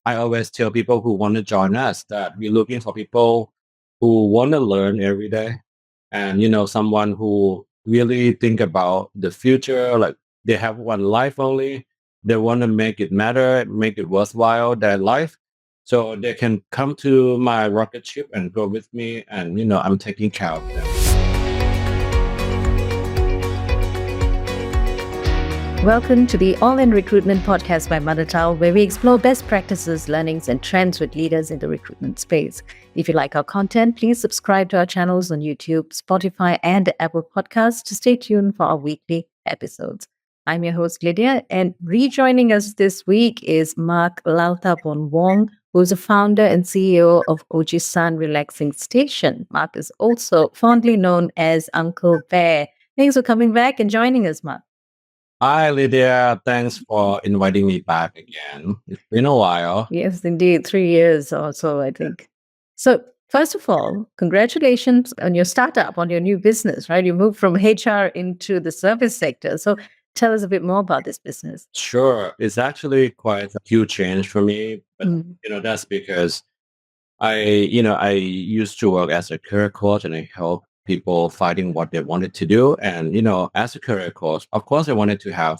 I always tell people who want to join us that we're looking for people who want to learn every day, and someone who really think about the future, like they have one life only. They want to make it matter, make it worthwhile their life, so they can come to my rocket ship and go with me, and I'm taking care of them. Welcome to the All-in Recruitment podcast by Manatal, where we explore best practices, learnings, and trends with leaders in the recruitment space. If you like our content, please subscribe to our channels on YouTube, Spotify, and Apple Podcasts to stay tuned for our weekly episodes. I'm your host, Lydia, and rejoining us this week is Mark Laothavornwong, who is the founder and CEO of Ojisan Relaxing Station. Mark is also fondly known as Uncle Bear. Thanks for coming back and joining us, Mark. Hi, Lydia. Thanks for inviting me back again. It's been a while. Yes, indeed. 3 years or so, I think. So, first of all, congratulations on your startup, on your new business, right? You moved from HR into the service sector. So, tell us a bit more about this business. Sure. It's actually quite a huge change for me, but that's because I used to work as a career coach and I help people finding what they wanted to do. And, as a career coach, of course, I wanted to have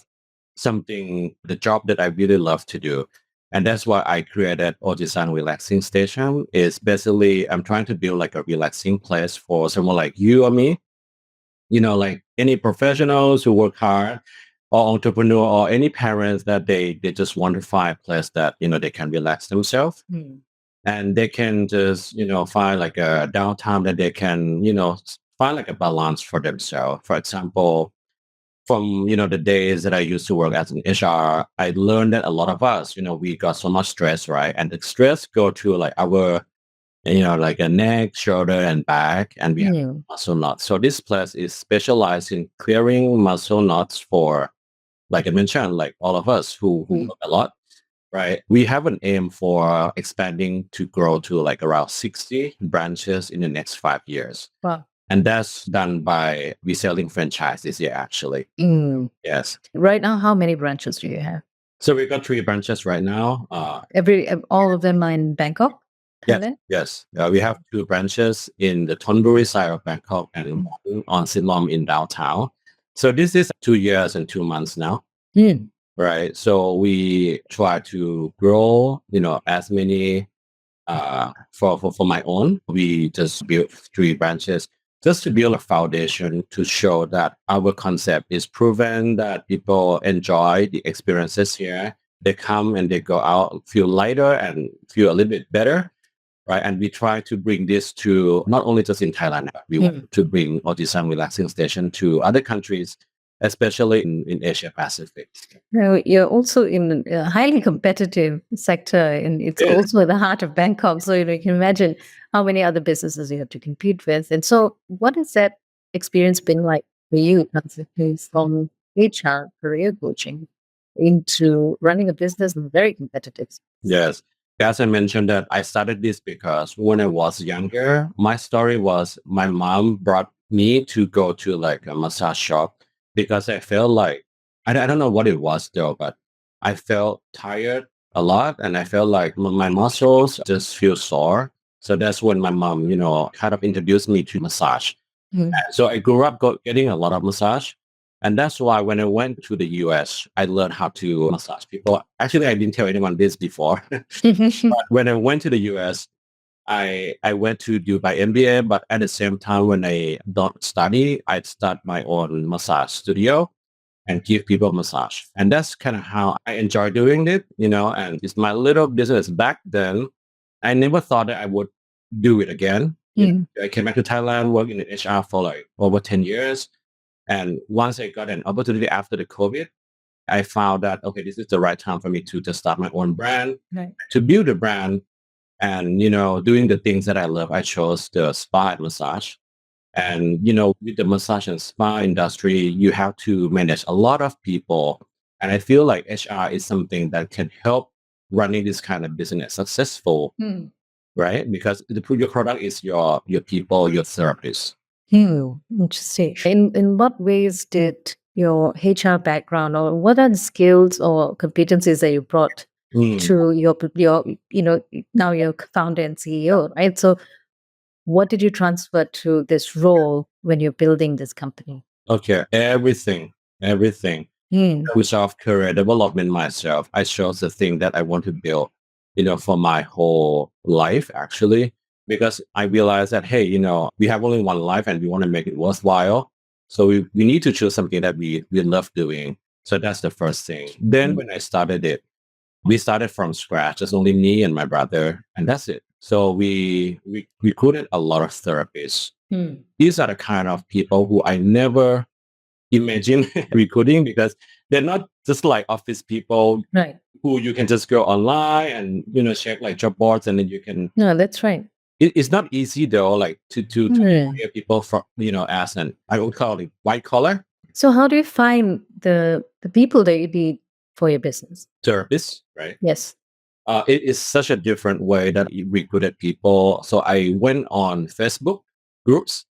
the job that I really love to do. And that's why I created Ojisan Relaxing Station. Is basically, I'm trying to build like a relaxing place for someone like you or me, like any professionals who work hard or entrepreneur or any parents that they just want to find a place that, they can relax themselves and they can just find like a downtime that they can find like a balance for themselves. For example, from the days that I used to work as an HR, I learned that a lot of us, we got so much stress, right? And the stress go to like our like a neck, shoulder, and back, and we have muscle knots. So this place is specialized in clearing muscle knots for, like I mentioned, like all of us who work a lot. Right. We have an aim for expanding to grow to like around 60 branches in the next 5 years. Wow. And that's done by reselling franchises, yeah, actually. Yes. Right now, how many branches do you have? So we've got 3 branches right now. All of them are in Bangkok? Yes. Yes. We have 2 branches in the Thonburi side of Bangkok and on Siloam in downtown. So this is 2 years and 2 months now. Right. So we try to grow, as many for my own. We just built 3 branches just to build a foundation to show that our concept is proven, that people enjoy the experiences here. They come and they go out, feel lighter and feel a little bit better. Right. And we try to bring this to not only just in Thailand, but we want to bring Ojisan Relaxing Station to other countries, especially in Asia Pacific. Now, you're also in a highly competitive sector, and it's also at the heart of Bangkok. So, you can imagine how many other businesses you have to compete with. And so, what has that experience been like for you, transitioning from HR career coaching into running a business in very competitive? Yes. As I mentioned that I started this because when I was younger, my story was my mom brought me to go to like a massage shop because I felt like, I don't know what it was though, but I felt tired a lot and I felt like my muscles just feel sore. So that's when my mom, kind of introduced me to massage. So I grew up getting a lot of massage. And that's why when I went to the US, I learned how to massage people. Actually, I didn't tell anyone this before. But when I went to the US, I went to do my MBA, but at the same time, when I don't study, I'd start my own massage studio and give people massage. And that's kind of how I enjoy doing it, and it's my little business back then. I never thought that I would do it again. I came back to Thailand, worked in HR for like over 10 years. And once I got an opportunity after the COVID, I found that, okay, this is the right time for me to just start my own brand, to build a brand and, doing the things that I love. I chose the spa and massage. And, with the massage and spa industry, you have to manage a lot of people. And I feel like HR is something that can help running this kind of business successful, right? Because your product is your people, your therapists. Interesting. In what ways did your HR background, or what are the skills or competencies that you brought Mm. to now you're founder and CEO, right? So what did you transfer to this role when you're building this company? Okay, everything. Mm. Which of career development myself, I chose the thing that I want to build, for my whole life actually, because I realized that, hey, we have only one life and we want to make it worthwhile. So we need to choose something that we love doing. So that's the first thing. Then when I started it, we started from scratch. It's only me and my brother, and that's it. So we recruited a lot of therapists. Mm. These are the kind of people who I never imagine recruiting, because they're not just like office people Right. who you can just go online and check like job boards, and then you can. No, that's right. It's not easy though, like to Mm. hire people from as an, I would call it, white collar So how do you find the people that you need for your business? therapist, right? Yes. It is such a different way that you recruited people. So I went on Facebook groups,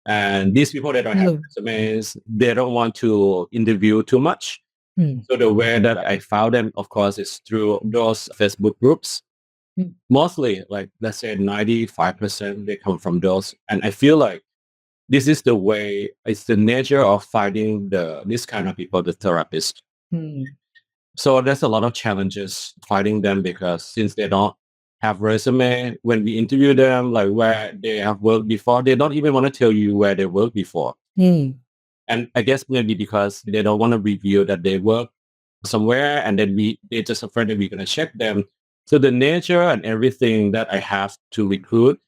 and these people, they don't have Mm. resumes, they don't want to interview too much. Mm. So the way that I found them, of course, is through those Facebook groups. Mm. Mostly, like let's say 95%, they come from those. And I feel like this is the way, it's the nature of finding this kind of people, the therapist. Mm. So there's a lot of challenges finding them, because since they don't have resume, when we interview them, like where they have worked before, they don't even want to tell you where they worked before. Mm. And I guess maybe because they don't want to reveal that they work somewhere, and then they're just afraid that we're going to check them. So the nature and everything that I have to recruit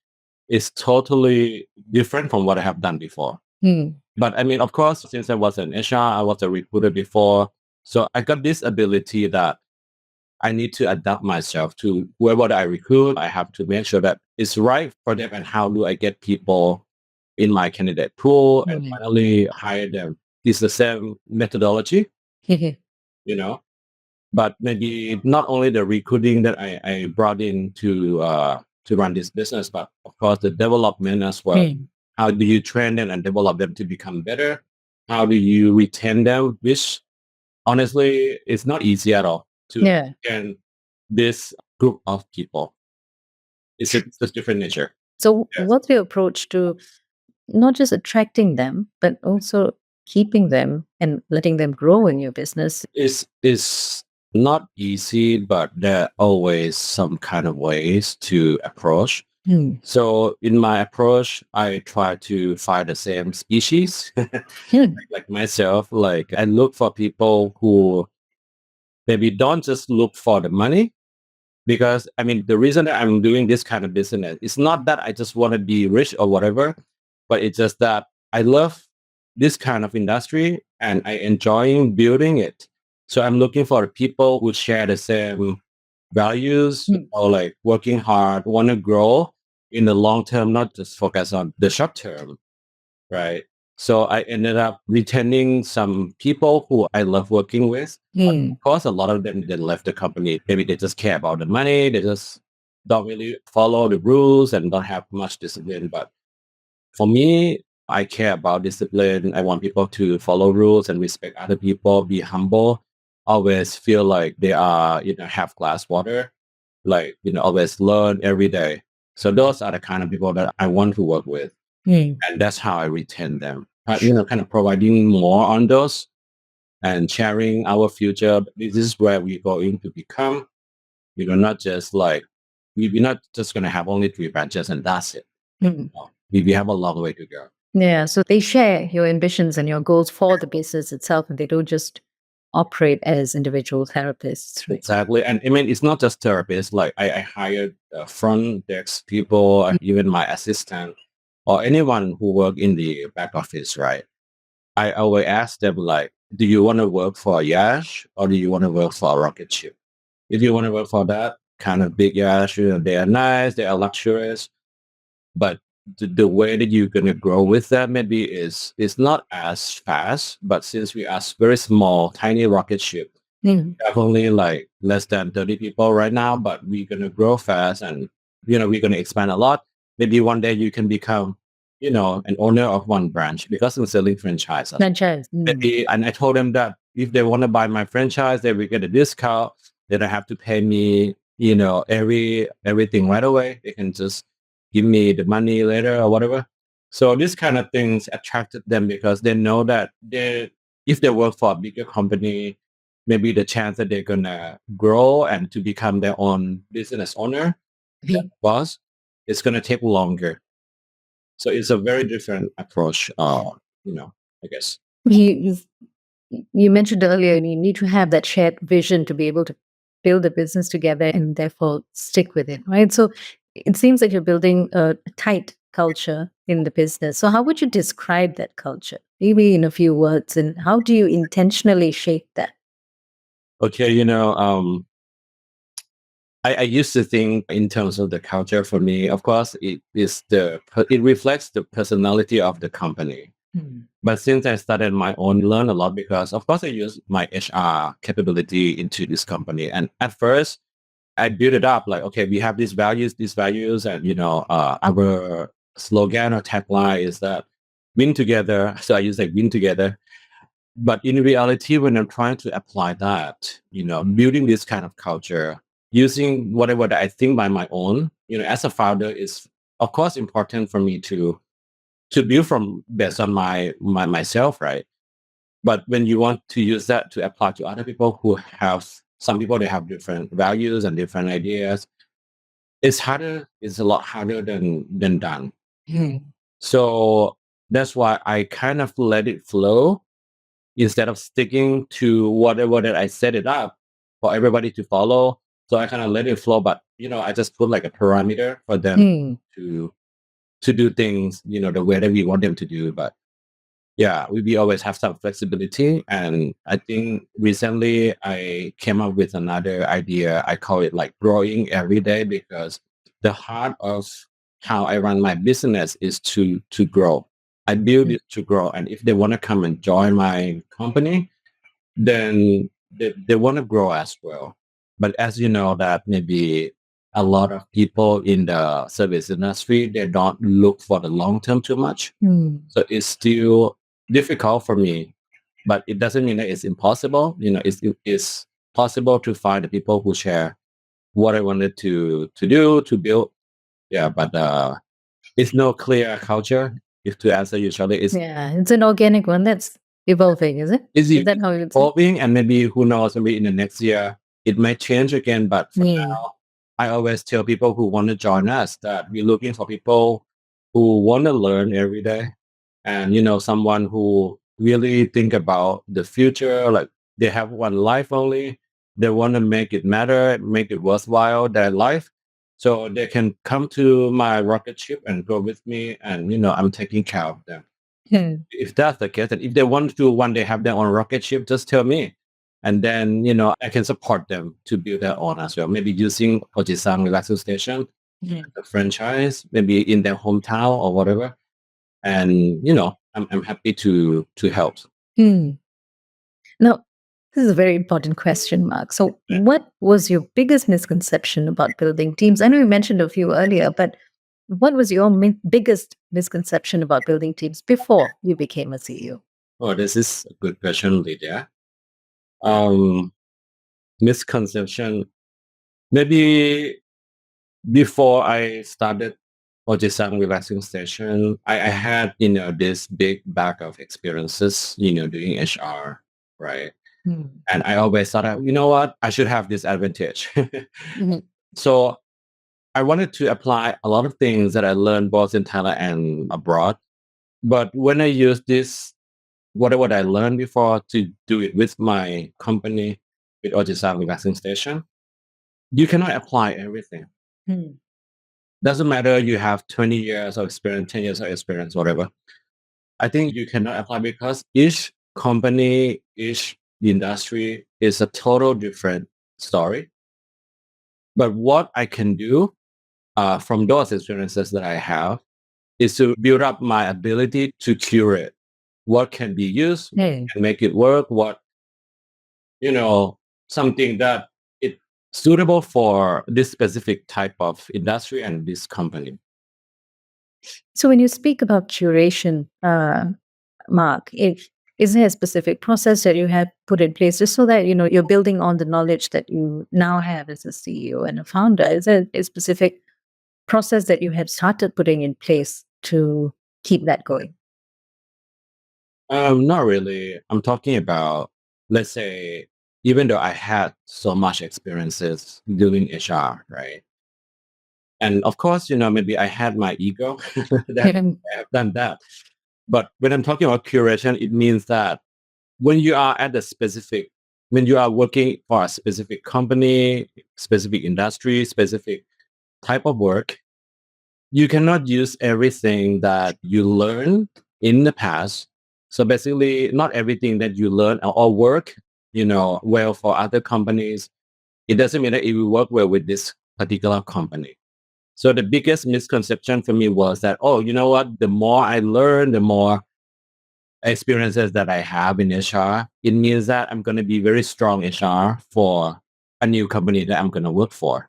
is totally different from what I have done before. Mm. But I mean, of course, since I was an HR, I was a recruiter before. So I got this ability that I need to adapt myself to whoever I recruit. I have to make sure that it's right for them, and how do I get people in my candidate pool and Mm. finally hire them. It's the same methodology, you know, but maybe not only the recruiting that I brought in to run this business, but of course the development as well. Mm. How do you train them and develop them to become better? How do you retain them? Which honestly, it's not easy at all to Yeah. retain this group of people. It's a different nature. So Yes. what's your approach to not just attracting them, but also keeping them and letting them grow in your business? It's not easy, but there are always some kind of ways to approach. Mm. So in my approach, I try to find the same species, Mm. like myself. Like I look for people who maybe don't just look for the money, because I mean, the reason that I'm doing this kind of business is not that I just want to be rich or whatever, but it's just that I love this kind of industry and I enjoy building it. So I'm looking for people who share the same values, Mm. or like working hard, want to grow in the long term, not just focus on the short term, right? So I ended up retaining some people who I love working with. Mm. Of course, a lot of them, they left the company. Maybe they just care about the money. They just don't really follow the rules and don't have much discipline. But for me, I care about discipline. I want people to follow rules and respect other people, be humble, always feel like they are, have glass water, like, always learn every day. So those are the kind of people that I want to work with. Mm. And that's how I retain them. Kind of providing more on those and sharing our future. This is where we're going to become. Not just like, we're not just going to have only 3 branches and that's it. Mm. No, we have a long way to go. Yeah. So they share your ambitions and your goals for the business itself, and they don't just operate as individual therapists. Right? Exactly. And I mean, it's not just therapists. Like I hired front desk people, even my assistant, or anyone who work in the back office, right? I always ask them like, do you want to work for a Yash or do you want to work for a rocket ship? If you want to work for that kind of big Yash, they are nice, they are luxurious, but the way that you're going to grow with that maybe is not as fast. But since we are very small, tiny rocket ship, Mm. definitely like less than 30 people right now, but we're going to grow fast and, we're going to expand a lot. Maybe one day you can become, an owner of one branch, because I'm selling franchise. Franchise. Mm. Maybe, and I told them that if they want to buy my franchise, they will get a discount. They don't have to pay me, everything right away. They can just give me the money later or whatever. So this kind of things attracted them because they know that if they work for a bigger company, maybe the chance that they're gonna grow and to become their own business owner, boss, it's gonna take longer. So it's a very different approach, I guess. You, you mentioned earlier you need to have that shared vision to be able to build a business together and therefore stick with it, right? So it seems like you're building a tight culture in the business. So how would you describe that culture? Maybe in a few words, and how do you intentionally shape that? Okay, I used to think in terms of the culture for me, of course, it reflects the personality of the company. But since I started my own, learn a lot because of course I use my HR capability into this company. And at first I built it up like, okay, we have these values, and our slogan or tagline is that win together. So I use like win together. But in reality, when I'm trying to apply that, building this kind of culture, using whatever that I think by my own, as a founder is of course important for me to build from based on myself, right? But when you want to use that to apply to other people who have some people they have different values and different ideas, it's harder. It's a lot harder than done. So that's why I kind of let it flow instead of sticking to whatever that I set it up for everybody to follow. So I kind of let it flow, but I just put like a parameter for them to do things, the way that we want them to do. But yeah, we always have some flexibility. And I think recently I came up with another idea. I call it like growing every day because the heart of how I run my business is to grow. I build it to grow. And if they want to come and join my company, then they want to grow as well. But as you know, that maybe a lot of people in the service industry, they don't look for the long term too much. So it's still difficult for me, but it doesn't mean that it's impossible. It's possible to find the people who share what I wanted to do, to build. Yeah, but it's no clear culture. If to answer you, Charlie, Yeah, it's an organic one that's evolving, is it? is Is that how you would say? evolving, and maybe who knows, maybe in the next year it might change again. But for Yeah. now, I always tell people who want to join us that we're looking for people who want to learn every day, and someone who really think about the future. Like they have one life only. They want to make it matter, make it worthwhile their life. So they can come to my rocket ship and go with me, and I'm taking care of them. If that's the case, and if they want to one day have their own rocket ship, just tell me. And then, I can support them to build their own as well. Maybe using Ojisan relaxation station, the franchise, maybe in their hometown or whatever. And, I'm happy to help. Now, this is a very important question, Mark. So, what was your biggest misconception about building teams? I know you mentioned a few earlier, but what was your biggest misconception about building teams before you became a CEO? Oh, this is a good question, Lydia. Misconception. Maybe before I started Ojisan Relaxing Station, I had, this big bag of experiences, doing HR, right? And I always thought, you know what, I should have this advantage. So I wanted to apply a lot of things that I learned both in Thailand and abroad. But when I use this, whatever I learned before to do it with my company, with Ojisan Relaxing Station, you cannot apply everything. Doesn't matter you have 20 years of experience, 10 years of experience, whatever. I think you cannot apply because each company, each industry is a total different story. But what I can do from those experiences that I have is to build up my ability to curate what can be used and make it work, what, something that it suitable for this specific type of industry and this company. So, when you speak about curation, Mark, Is there a specific process that you have put in place just so that, you're building on the knowledge that you now have as a CEO and a founder? Is there a specific process that you have started putting in place to keep that going? Not really. I'm talking about, let's say, even though I had so much experiences doing HR, right? And of course, maybe I had my ego that I have done that. But when I'm talking about curation, it means that when you are at a specific, when you are working for a specific company, specific industry, specific type of work, you cannot use everything that you learned in the past. So basically, not everything that you learn or work, well for other companies, it doesn't mean that it will work well with this particular company. So the biggest misconception for me was that, oh, you know what? The more I learn, the more experiences that I have in HR, it means that I'm going to be very strong HR for a new company that I'm going to work for.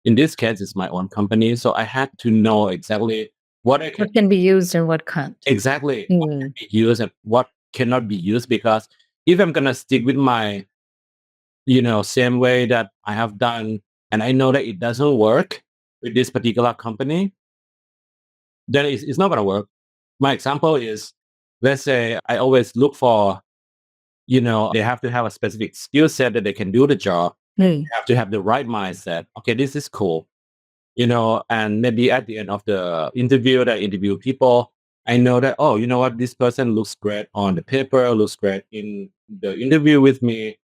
In this case, it's my own company. So I had to know exactly what I can What can be used and what can't? exactly what can Mm. be used and what cannot be used. Because if I'm going to stick with my, same way that I have done, and I know that it doesn't work with this particular company, then it's not going to work. My example is, let's say I always look for, they have to have a specific skill set that they can do the job. Mm. Have to have the right mindset. Okay, this is cool. And maybe at the end of the interview that I interview people, I know that, oh, you know what, this person looks great on the paper, looks great in the interview with me.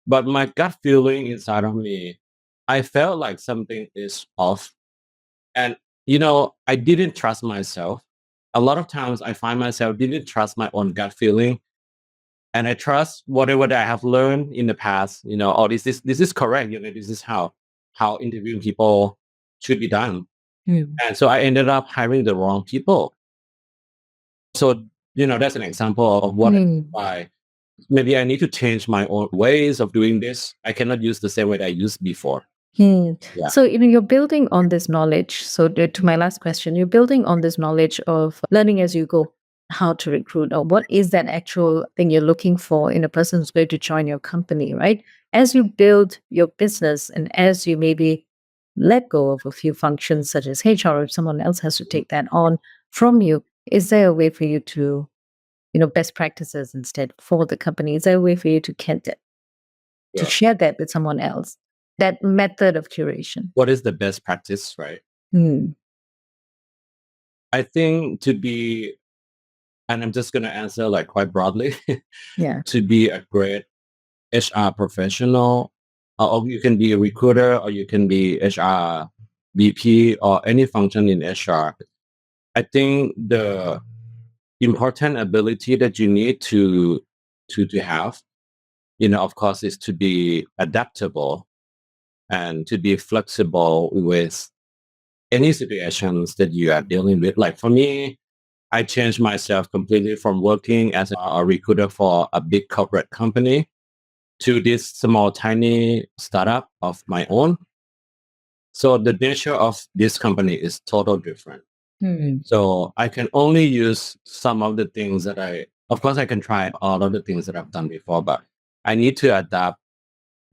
But my gut feeling inside of me, I felt like something is off. And, I didn't trust myself. A lot of times I find myself didn't trust my own gut feeling. And I trust whatever that I have learned in the past, oh, this is correct, this is how interviewing people should be done. Mm. And so I ended up hiring the wrong people. So, that's an example of what Mm. I maybe I need to change my own ways of doing this. I cannot use the same way that I used before. Hmm. Yeah. So, you're building on this knowledge. So, to my last question, you're building on this knowledge of learning as you go how to recruit, or what is that actual thing you're looking for in a person who's going to join your company, right? As you build your business and as you maybe let go of a few functions such as HR, or if someone else has to take that on from you, is there a way for you to, best practices instead for the company? Is there a way for you to get that, to Yeah. share that with someone else? That method of curation. What is the best practice, right? Hmm. I think to be, and I'm just going to answer like quite broadly, Yeah. to be a great HR professional, or you can be a recruiter, or you can be HR VP, or any function in HR. I think the important ability that you need to have, of course, is to be adaptable and to be flexible with any situations that you are dealing with. Like for me, I changed myself completely from working as a recruiter for a big corporate company to this small, tiny startup of my own. So the nature of this company is totally different. Hmm. So I can only use some of the things that of course, I can try all of the things that I've done before, but I need to adapt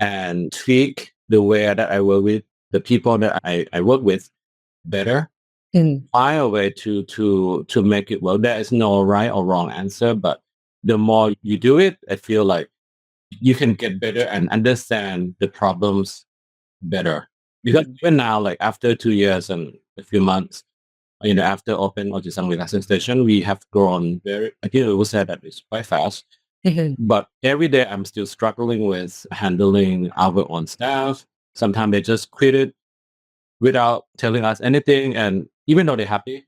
and tweak the way that I work with the people that I work with better. Hmm. Find a way to make it work. There is no right or wrong answer, but the more you do it, I feel like you can get better and understand the problems better. Because even now, like after 2 years and a few months, after open Ojisan relaxation station, we have grown very, I think it was said that it's quite fast. Mhm. But every day I'm still struggling with handling our own staff. Sometimes they just quit it without telling us anything. And even though they're happy.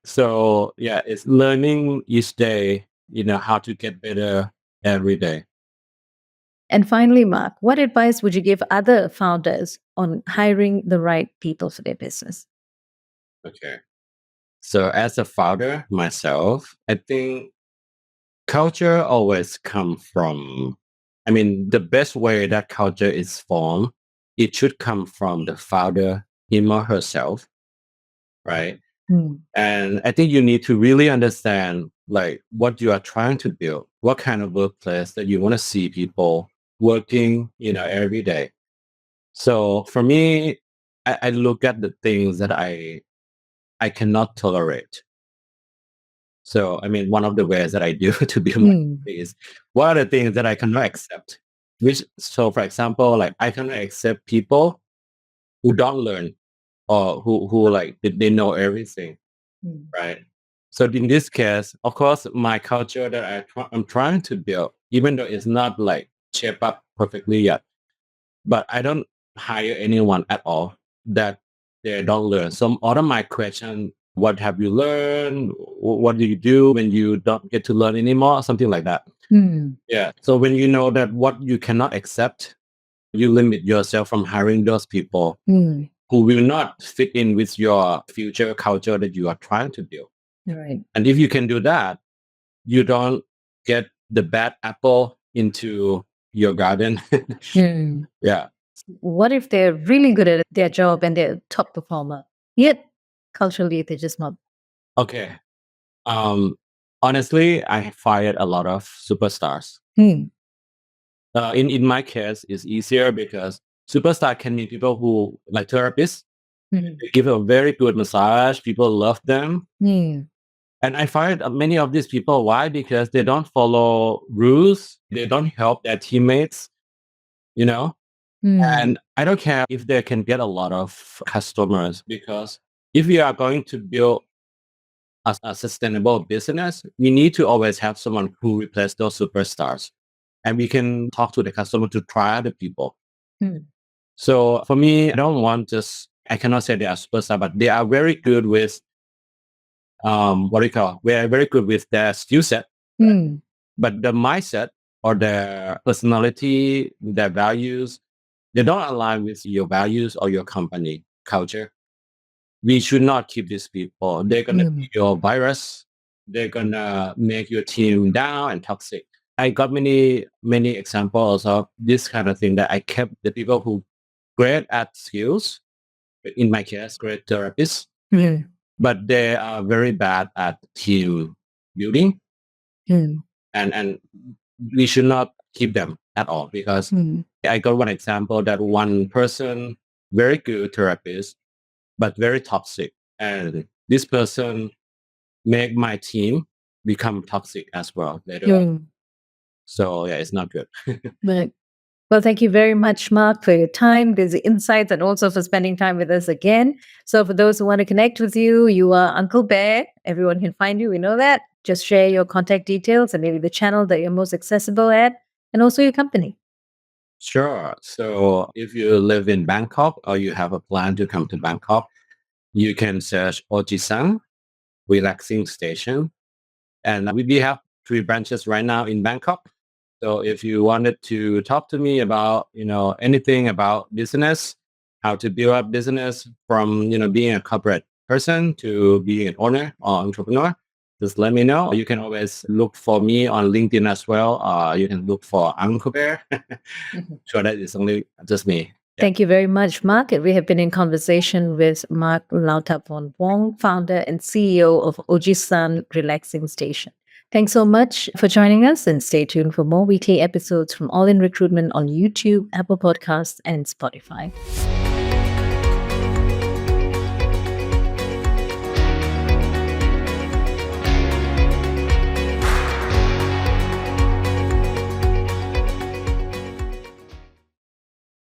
So yeah, it's learning each day, how to get better every day. And finally, Mark, what advice would you give other founders on hiring the right people for their business? Okay. So as a founder myself, I think culture always come from, the best way that culture is formed, it should come from the founder, him or herself, right? And I think you need to really understand like what you are trying to build, what kind of workplace that you want to see people working, every day. So for me, I look at the things that I cannot tolerate. So I mean, one of the ways that I do to build my is what are the things that I cannot accept. So for example, like I cannot accept people who don't learn or who like they know everything, right? So in this case, of course, my culture that I'm trying to build, even though it's not like shaped up perfectly yet, but I don't hire anyone at all that they don't learn. So all of my question, what have you learned? What do you do when you don't get to learn anymore? Something like that. Yeah. So when you know that what you cannot accept, you limit yourself from hiring those people who will not fit in with your future culture that you are trying to build. Right. And if you can do that, you don't get the bad apple into your garden. Yeah. What if they're really good at their job and they're a top performer, yet culturally they're just not? Okay. Honestly, I fired a lot of superstars. In my case, it's easier because superstar can be people who like therapists. They give a very good massage. People love them. And I fired many of these people. Why? Because they don't follow rules. They don't help their teammates, And I don't care if they can get a lot of customers because if you are going to build a sustainable business, we need to always have someone who replace those superstars. And we can talk to the customer to try other people. So for me, I cannot say they are superstar, but they are very good with, we are very good with their skill set. But the mindset or their personality, their values, they don't align with your values or your company culture. We should not keep these people. They're going to be your virus. They're going to make your team down and toxic. I got many, many examples of this kind of thing that I kept the people who great at skills, in my case, great therapists, but they are very bad at team building. And we should not keep them at all because I got one example that one person, very good therapist, but very toxic. And this person make my team become toxic as well later on. So yeah, it's not good. But well, thank you very much, Mark, for your time, these insights, and also for spending time with us again. So for those who want to connect with you, you are Uncle Bear. Everyone can find you. We know that. Just share your contact details and maybe the channel that you're most accessible at, and also your company. Sure. So if you live in Bangkok or you have a plan to come to Bangkok, you can search Ojisan Relaxing Station. And we have 3 branches right now in Bangkok. So if you wanted to talk to me about, anything about business, how to build up business from, being a corporate person to being an owner or entrepreneur, just let me know. You can always look for me on LinkedIn as well. You can look for Uncle Bear. So that is only just me. Thank you very much, Mark. We have been in conversation with Mark Laothavornwong, founder and CEO of Ojisan Relaxing Station. Thanks so much for joining us, and stay tuned for more weekly episodes from All in Recruitment on YouTube, Apple Podcasts, and Spotify.